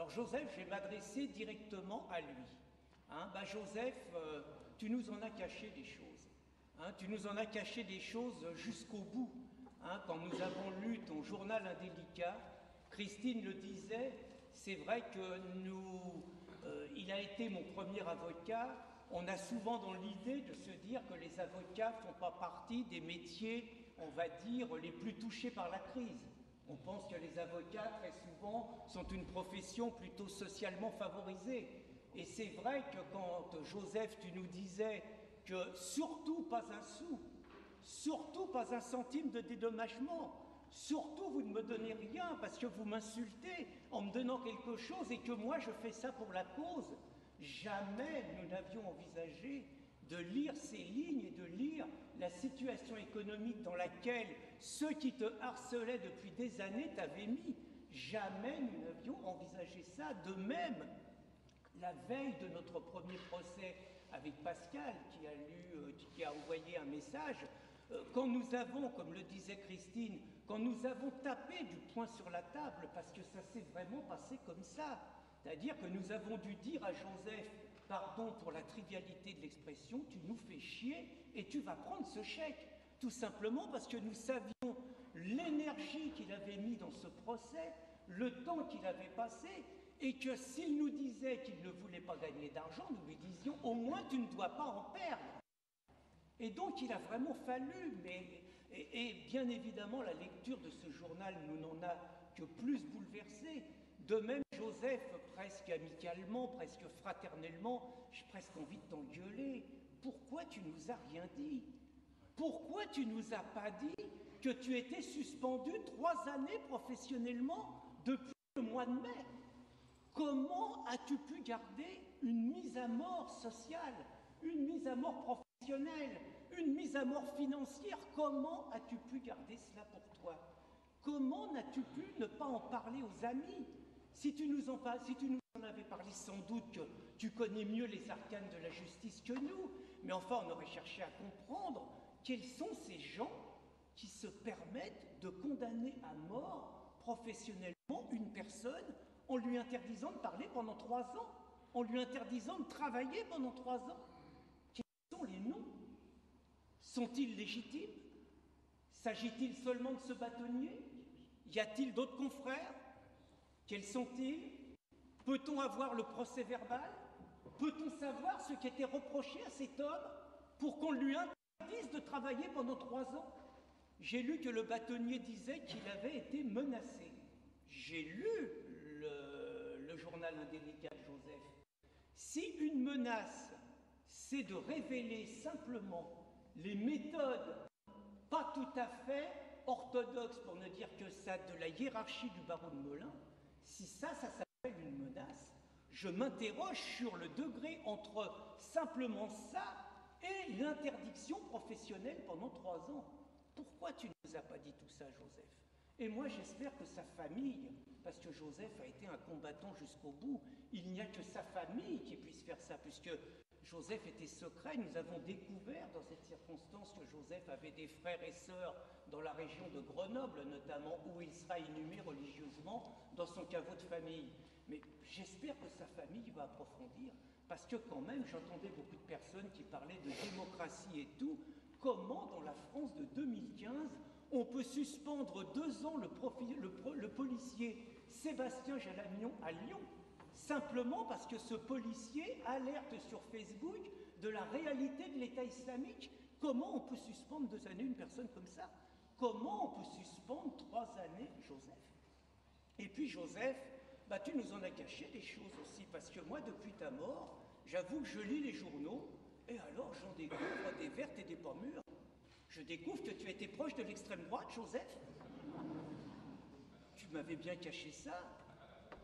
Alors Joseph, je vais m'adresser directement à lui. Joseph, tu nous en as caché des choses. Tu nous en as caché des choses jusqu'au bout. Quand nous avons lu ton journal indélicat, Christine le disait, c'est vrai que il a été mon premier avocat. On a souvent dans l'idée de se dire que les avocats ne font pas partie des métiers, on va dire, les plus touchés par la crise. On pense que les avocats, très souvent, sont une profession plutôt socialement favorisée. Et c'est vrai que quand, Joseph, tu nous disais que surtout pas un sou, surtout pas un centime de dédommagement, surtout vous ne me donnez rien parce que vous m'insultez en me donnant quelque chose et que moi je fais ça pour la cause, jamais nous n'avions envisagé de lire ces lignes et de lire la situation économique dans laquelle ceux qui te harcelaient depuis des années t'avaient mis. Jamais nous n'avions envisagé ça. De même, la veille de notre premier procès avec Pascal, qui a envoyé un message, quand nous avons, comme le disait Christine, quand nous avons tapé du poing sur la table, parce que ça s'est vraiment passé comme ça, c'est-à-dire que nous avons dû dire à Joseph, pardon pour la trivialité de l'expression, tu nous fais chier et tu vas prendre ce chèque. Tout simplement parce que nous savions l'énergie qu'il avait mis dans ce procès, le temps qu'il avait passé, et que s'il nous disait qu'il ne voulait pas gagner d'argent, nous lui disions au moins tu ne dois pas en perdre. Et donc il a vraiment fallu, et bien évidemment la lecture de ce journal nous n'en a que plus bouleversé. De même, Joseph, presque amicalement, presque fraternellement, j'ai presque envie de t'engueuler. Pourquoi tu nous as rien dit? Pourquoi tu nous as pas dit que tu étais suspendu 3 années professionnellement depuis le mois de mai? Comment as-tu pu garder une mise à mort sociale, une mise à mort professionnelle, une mise à mort financière? Comment as-tu pu garder cela pour toi? Comment n'as-tu pu ne pas en parler aux amis? Si tu nous en avais parlé, sans doute que tu connais mieux les arcanes de la justice que nous, mais enfin on aurait cherché à comprendre quels sont ces gens qui se permettent de condamner à mort professionnellement une personne en lui interdisant de parler pendant 3 ans, en lui interdisant de travailler pendant 3 ans. Quels sont les noms? Sont-ils légitimes? S'agit-il seulement de ce bâtonnier? Y a-t-il d'autres confrères? Quels sont-ils? Peut-on avoir le procès verbal? Peut-on savoir ce qui était reproché à cet homme pour qu'on lui interdise de travailler pendant 3 ans? J'ai lu que le bâtonnier disait qu'il avait été menacé. J'ai lu le journal indélicat de Joseph. Si une menace, c'est de révéler simplement les méthodes pas tout à fait orthodoxes, pour ne dire que ça, de la hiérarchie du baron de Melun, si ça s'appelle une menace, je m'interroge sur le degré entre simplement ça et l'interdiction professionnelle pendant 3 ans. Pourquoi tu ne nous as pas dit tout ça, Joseph? Et moi, j'espère que sa famille, parce que Joseph a été un combattant jusqu'au bout, il n'y a que sa famille qui puisse faire ça, puisque Joseph était secret. Nous avons découvert dans cette circonstance que Joseph avait des frères et sœurs dans la région de Grenoble, notamment, où il sera inhumé religieusement dans son caveau de famille. Mais j'espère que sa famille va approfondir, parce que quand même, j'entendais beaucoup de personnes qui parlaient de démocratie et tout. Comment, dans la France de 2015, on peut suspendre 2 ans le policier Sébastien Jalagnon à Lyon, simplement parce que ce policier alerte sur Facebook de la réalité de l'État islamique? Comment on peut suspendre 2 années une personne comme ça? Comment on peut suspendre 3 années Joseph? Et puis Joseph, tu nous en as caché des choses aussi, parce que moi, depuis ta mort, j'avoue que je lis les journaux, et alors j'en découvre des vertes et des pas mûres. Je découvre que tu étais proche de l'extrême droite, Joseph. Tu m'avais bien caché ça,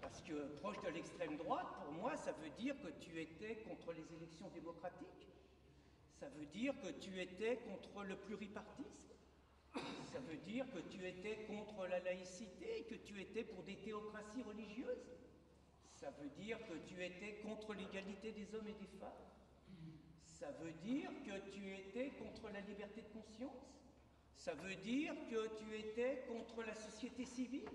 parce que proche de l'extrême droite, pour moi, ça veut dire que tu étais contre les élections démocratiques. Ça veut dire que tu étais contre le pluripartisme. Ça veut dire que tu étais contre la laïcité, que tu étais pour des théocraties religieuses. Ça veut dire que tu étais contre l'égalité des hommes et des femmes. Ça veut dire que tu étais contre la liberté de conscience. Ça veut dire que tu étais contre la société civile.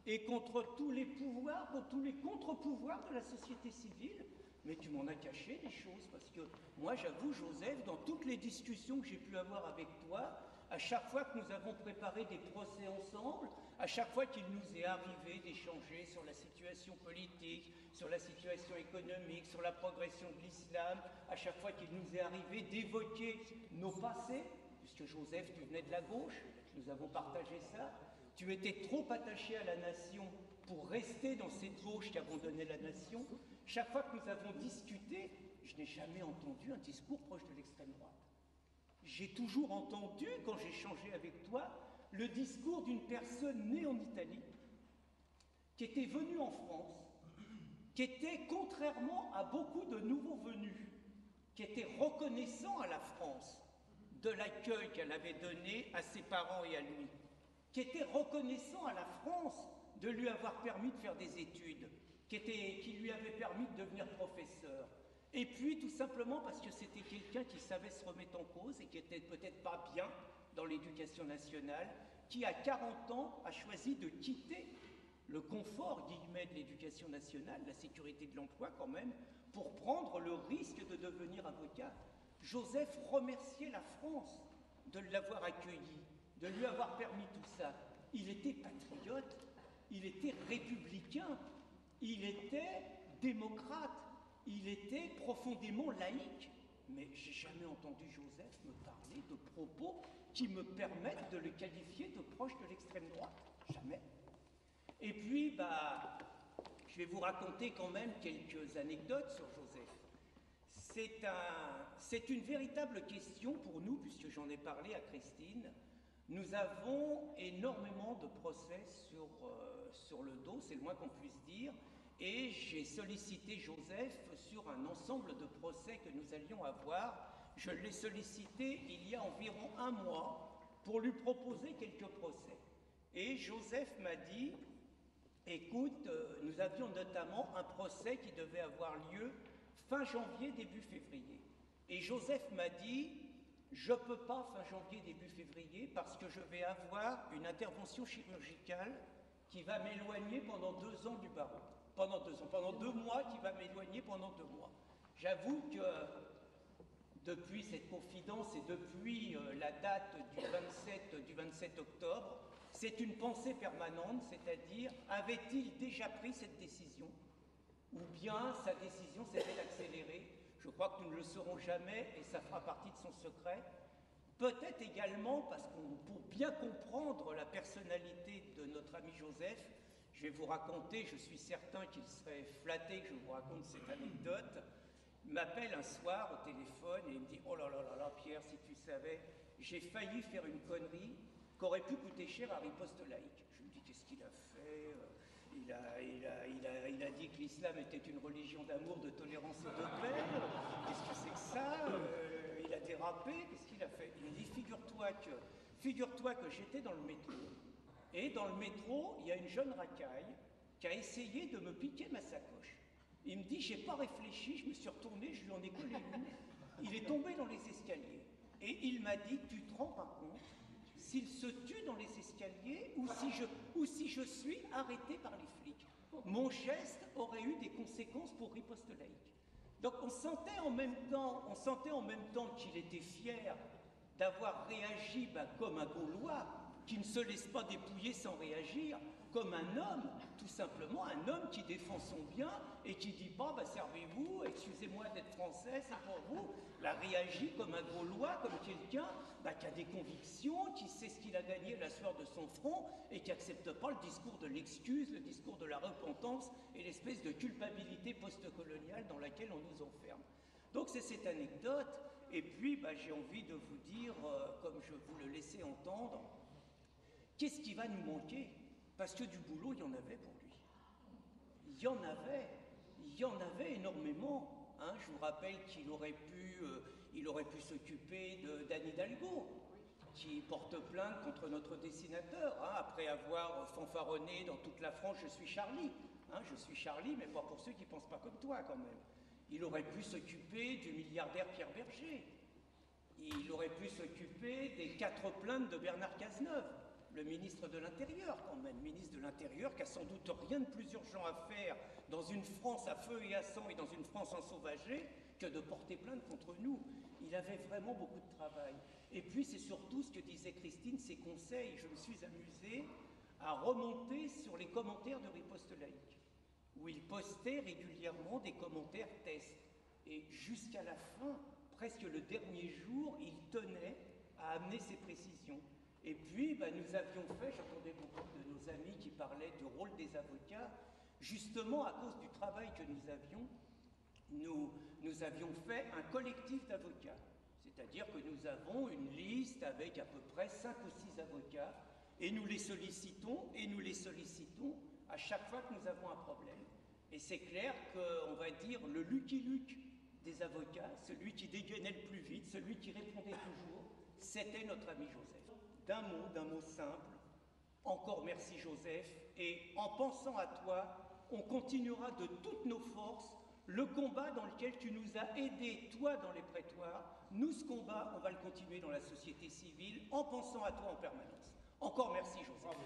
et contre tous les pouvoirs, contre tous les contre-pouvoirs de la société civile. Mais tu m'en as caché des choses, parce que moi, j'avoue, Joseph, dans toutes les discussions que j'ai pu avoir avec toi, à chaque fois que nous avons préparé des procès ensemble, à chaque fois qu'il nous est arrivé d'échanger sur la situation politique, sur la situation économique, sur la progression de l'islam, à chaque fois qu'il nous est arrivé d'évoquer nos passés, puisque Joseph, tu venais de la gauche, nous avons partagé ça, tu étais trop attaché à la nation pour rester dans cette gauche qui abandonnait la nation. Chaque fois que nous avons discuté, je n'ai jamais entendu un discours proche de l'extrême droite. J'ai toujours entendu, quand j'ai échangé avec toi, le discours d'une personne née en Italie, qui était venue en France, qui était, contrairement à beaucoup de nouveaux venus, qui était reconnaissant à la France de l'accueil qu'elle avait donné à ses parents et à lui, qui était reconnaissant à la France de lui avoir permis de faire des études, qui lui avait permis de devenir professeur. Et puis, tout simplement parce que c'était quelqu'un qui savait se remettre en cause et qui était peut-être pas bien dans l'éducation nationale, qui, à 40 ans, a choisi de quitter le confort, guillemets, de l'éducation nationale, la sécurité de l'emploi quand même, pour prendre le risque de devenir avocat. Joseph remerciait la France de l'avoir accueilli, de lui avoir permis tout ça. Il était patriote, il était républicain, il était démocrate, il était profondément laïque. Mais j'ai jamais entendu Joseph me parler de propos qui me permettent de le qualifier de proche de l'extrême droite. Jamais. Et puis, je vais vous raconter quand même quelques anecdotes sur Joseph. C'est une véritable question pour nous, puisque j'en ai parlé à Christine. Nous avons énormément de procès sur le dos, c'est le moins qu'on puisse dire, et j'ai sollicité Joseph sur un ensemble de procès que nous allions avoir. Je l'ai sollicité il y a environ un mois pour lui proposer quelques procès. Et Joseph m'a dit, écoute, nous avions notamment un procès qui devait avoir lieu fin janvier, début février. Et Joseph m'a dit, je ne peux pas fin janvier, début février, parce que je vais avoir une intervention chirurgicale qui va m'éloigner pendant 2 ans du barreau. Pendant 2 mois, qui va m'éloigner pendant 2 mois. J'avoue que depuis cette confidence et depuis la date du 27 octobre, c'est une pensée permanente, c'est-à-dire, avait-il déjà pris cette décision? Ou bien sa décision s'est-elle accélérée? Je crois que nous ne le saurons jamais et ça fera partie de son secret. Peut-être également parce que pour bien comprendre la personnalité de notre ami Joseph, je vais vous raconter, je suis certain qu'il serait flatté que je vous raconte cette anecdote. Il m'appelle un soir au téléphone et il me dit « Oh là là là là, Pierre, si tu savais, j'ai failli faire une connerie qu'aurait pu coûter cher à Riposte Laïque. » Je me dis « Qu'est-ce qu'il a fait ? Il a dit que l'islam était une religion d'amour, de tolérance et de paix. Qu'est-ce que c'est que ça ? Il a dérapé, qu'est-ce qu'il a fait ?» Il me dit « Figure-toi que j'étais dans le métro. Et dans le métro, il y a une jeune racaille qui a essayé de me piquer ma sacoche. Il me dit, j'ai pas réfléchi, je me suis retourné, je lui en ai collé une. Il est tombé dans les escaliers. Et il m'a dit, tu te rends pas compte s'il se tue dans les escaliers ou si je suis arrêté par les flics. Mon geste aurait eu des conséquences pour Riposte Laïque. » Donc on sentait en même temps qu'il était fier d'avoir réagi comme un Gaulois, qui ne se laisse pas dépouiller sans réagir, comme un homme, tout simplement, un homme qui défend son bien et qui dit pas, servez-vous, excusez-moi d'être français, c'est pour vous. Il a réagi comme un Gaulois, comme quelqu'un qui a des convictions, qui sait ce qu'il a gagné la sueur de son front et qui n'accepte pas le discours de l'excuse, le discours de la repentance et l'espèce de culpabilité post-coloniale dans laquelle on nous enferme. Donc c'est cette anecdote, et puis j'ai envie de vous dire, comme je vous le laissais entendre, qu'est-ce qui va nous manquer? Parce que du boulot, il y en avait pour lui. Il y en avait énormément. Hein. Je vous rappelle qu'il aurait pu s'occuper d'Anne Hidalgo, qui porte plainte contre notre dessinateur, après avoir fanfaronné dans toute la France « Je suis Charlie ». Je suis Charlie, mais pas pour ceux qui ne pensent pas comme toi, quand même. Il aurait pu s'occuper du milliardaire Pierre Berger. Il aurait pu s'occuper des 4 plaintes de Bernard Cazeneuve, le ministre de l'Intérieur quand même, ministre de l'Intérieur qui a sans doute rien de plus urgent à faire dans une France à feu et à sang et dans une France ensauvagée que de porter plainte contre nous. Il avait vraiment beaucoup de travail. Et puis c'est surtout ce que disait Christine, ses conseils. Je me suis amusé à remonter sur les commentaires de Riposte laïque, où il postait régulièrement des commentaires tests. Et jusqu'à la fin, presque le dernier jour, il tenait à amener ses précisions. Et puis, nous avions fait, j'entendais beaucoup de nos amis qui parlaient du rôle des avocats, justement à cause du travail que nous avions, nous avions fait un collectif d'avocats. C'est-à-dire que nous avons une liste avec à peu près 5 ou 6 avocats, et nous les sollicitons à chaque fois que nous avons un problème. Et c'est clair qu'on va dire le Lucky Luke des avocats, celui qui dégainait le plus vite, celui qui répondait toujours, c'était notre ami Joseph. D'un mot simple, encore merci Joseph, et en pensant à toi, on continuera de toutes nos forces le combat dans lequel tu nous as aidés, toi dans les prétoires. Nous, ce combat, on va le continuer dans la société civile en pensant à toi en permanence. Encore merci Joseph. Bravo.